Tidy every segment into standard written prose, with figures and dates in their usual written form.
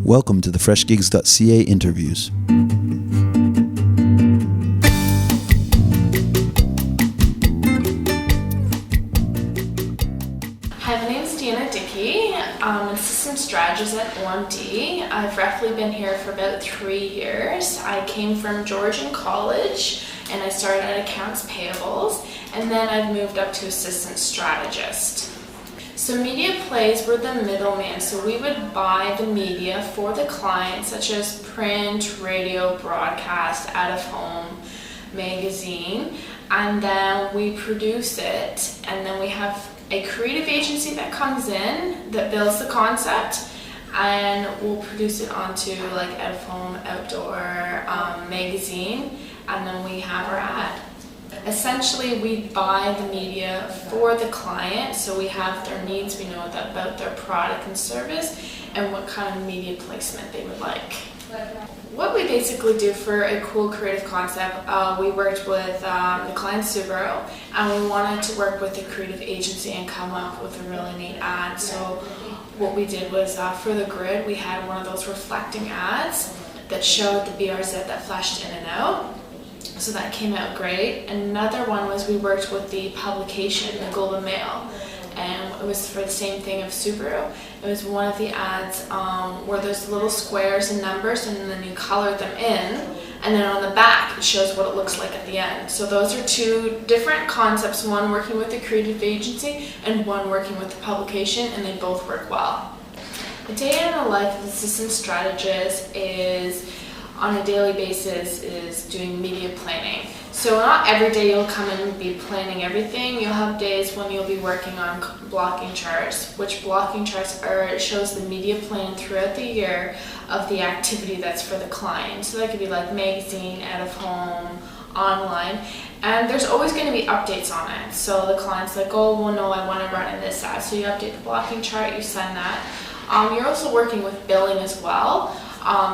Welcome to the freshgigs.ca interviews. Hi, my name is Deanna Dickey. I'm an assistant strategist at OMD. I've roughly been here for about 3 years. I came from Georgian College and I started at accounts payables, and then I've moved up to assistant strategist. So media plays were the middleman, so we would buy the media for the client, such as print, radio, broadcast, out of home, magazine, and then we produce it, and then we have a creative agency that comes in that builds the concept, and we'll produce it onto like out of home, outdoor, magazine, and then we have our ad. Essentially, we buy the media for the client, so we have their needs, we know about their product and service, and what kind of media placement they would like. What we basically do for a cool creative concept, we worked with the client Subaru, and we wanted to work with a creative agency and come up with a really neat ad. So what we did was, for the grid, we had one of those reflecting ads that showed the BRZ that flashed in and out. So that came out great. Another one was we worked with the publication, the Globe and Mail, and it was for the same thing of Subaru. It was one of the ads where there's little squares and numbers, and then you color them in, and then on the back it shows what it looks like at the end. So those are two different concepts, one working with the creative agency and one working with the publication, and they both work well. A day in the life of an assistant strategist is, on a daily basis, is doing media planning. So not every day you'll come in and be planning everything. You'll have days when you'll be working on blocking charts, which blocking charts are, it shows the media plan throughout the year of the activity that's for the client. So that could be like magazine, out of home, online, and there's always going to be updates on it. So the client's like, oh, well, no, I want to run in this ad. So you update the blocking chart, you send that. You're also working with billing as well.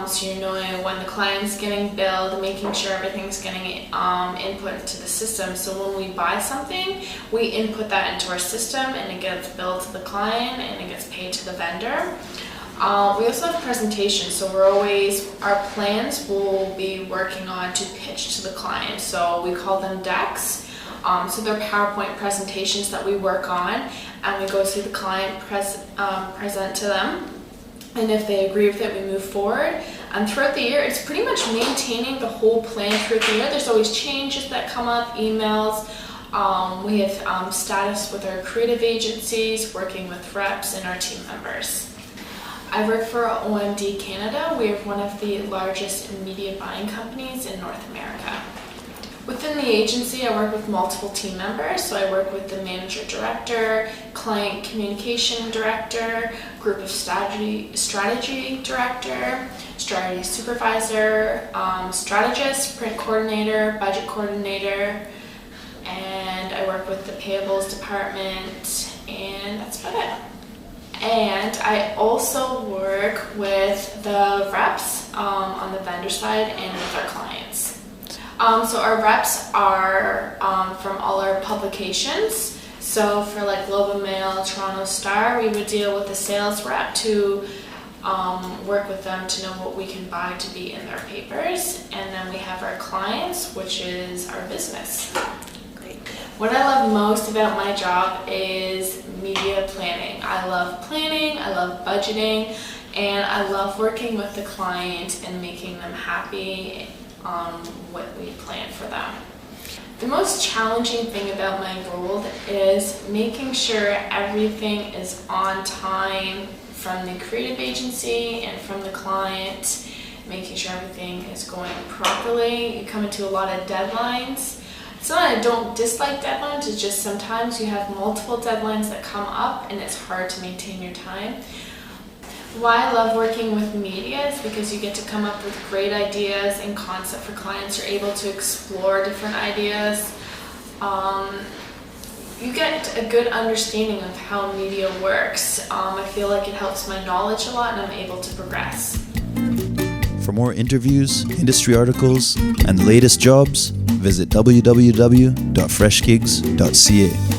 So you're knowing when the client's getting billed, making sure everything's getting input into the system. So when we buy something, we input that into our system, and it gets billed to the client, and it gets paid to the vendor. We also have presentations, so our plans will be working on to pitch to the client. So we call them decks. So they're PowerPoint presentations that we work on, and we go see the client, present to them. And if they agree with it, we move forward. And throughout the year, it's pretty much maintaining the whole plan throughout the year. There's always changes that come up, emails. We have status with our creative agencies, working with reps and our team members. I work for OMD Canada. We are one of the largest media buying companies in North America. Within the agency, I work with multiple team members. So I work with the manager director, client communication director, group of strategy director, strategy supervisor, strategist, print coordinator, budget coordinator, and I work with the payables department, and that's about it. And I also work with the reps on the vendor side and with our clients. So our reps are from all our publications. So for like Globe and Mail, Toronto Star, we would deal with the sales rep to work with them to know what we can buy to be in their papers. And then we have our clients, which is our business. Great. What I love most about my job is media planning. I love planning, I love budgeting, and I love working with the client and making them happy on what we plan for them. The most challenging thing about my role is making sure everything is on time from the creative agency and from the client, making sure everything is going properly. You come into a lot of deadlines. It's not that I don't dislike deadlines, it's just sometimes you have multiple deadlines that come up and it's hard to maintain your time. Why I love working with media is because you get to come up with great ideas and concept for clients. You're able to explore different ideas. You get a good understanding of how media works. I feel like it helps my knowledge a lot, and I'm able to progress. For more interviews, industry articles, and the latest jobs, visit www.freshgigs.ca.